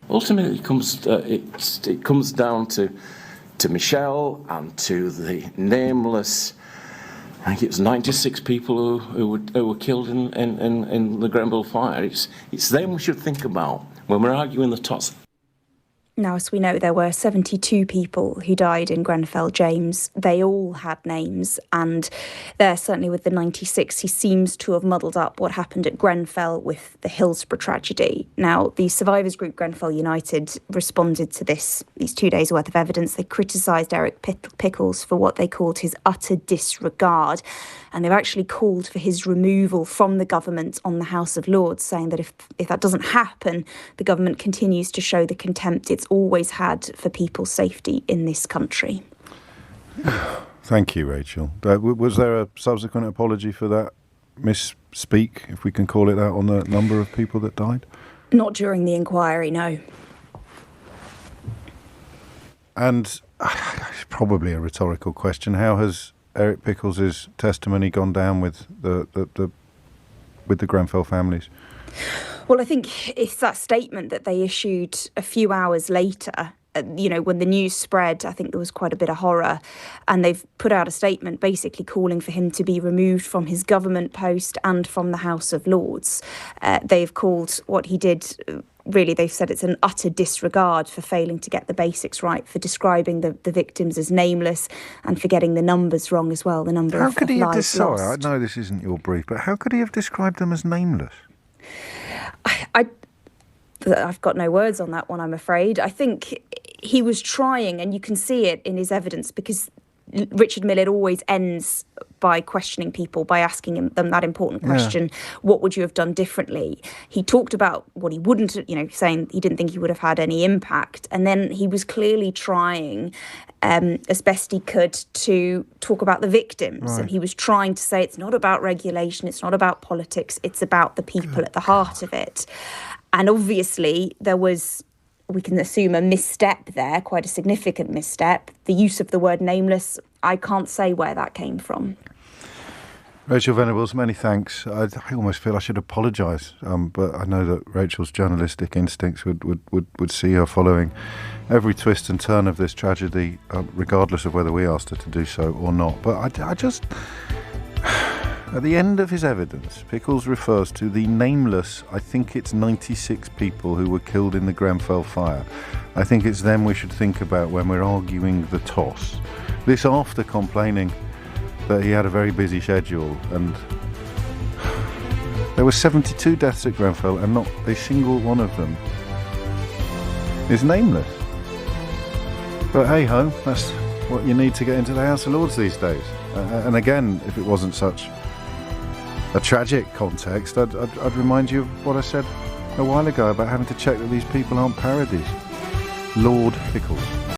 Ultimately, it comes down to Michelle and to the nameless. I think it was 96 people who were killed in the Grenfell fire. It's them we should think about when we're arguing the toss. Now, as we know, there were 72 people who died in Grenfell, James. They all had names, and there, certainly with the 96, he seems to have muddled up what happened at Grenfell with the Hillsborough tragedy. Now, the survivors group Grenfell United responded to these 2 days' worth of evidence. They criticised Eric Pickles for what they called his utter disregard, and they've actually called for his removal from the government on the House of Lords, saying that if that doesn't happen, the government continues to show the contempt it's always had for people's safety in this country. Thank you, Rachel. Was there a subsequent apology for that misspeak, if we can call it that, on the number of people that died? Not during the inquiry, no. And probably a rhetorical question, how has Eric Pickles' testimony gone down with the Grenfell families? Well, I think it's that statement that they issued a few hours later. When the news spread, I think there was quite a bit of horror, and they've put out a statement basically calling for him to be removed from his government post and from the House of Lords. They've called what he did, really, they've said it's an utter disregard for failing to get the basics right, for describing the victims as nameless and for getting the numbers wrong as well, the number of lives lost. Sorry, I know this isn't your brief, but how could he have described them as nameless? I've got no words on that one, I'm afraid. I think he was trying, and you can see it in his evidence, because Richard Millett always ends by questioning people, by asking them that important question, what would you have done differently? He talked about what he wouldn't, saying he didn't think he would have had any impact. And then he was clearly trying, as best he could, to talk about the victims. Right. And he was trying to say it's not about regulation, it's not about politics, it's about the people at the heart of it. And obviously there was, we can assume, a misstep there, quite a significant misstep. The use of the word nameless, I can't say where that came from. Rachael Venables, many thanks. I almost feel I should apologise, but I know that Rachel's journalistic instincts would see her following every twist and turn of this tragedy, regardless of whether we asked her to do so or not. But I just... At the end of his evidence, Pickles refers to the nameless, I think it's 96 people who were killed in the Grenfell fire. I think it's them we should think about when we're arguing the toss. This after complaining that he had a very busy schedule, and there were 72 deaths at Grenfell and not a single one of them is nameless. But hey ho, that's what you need to get into the House of Lords these days. And again, if it wasn't such a tragic context, I'd remind you of what I said a while ago about having to check that these people aren't parodies. Lord Pickles.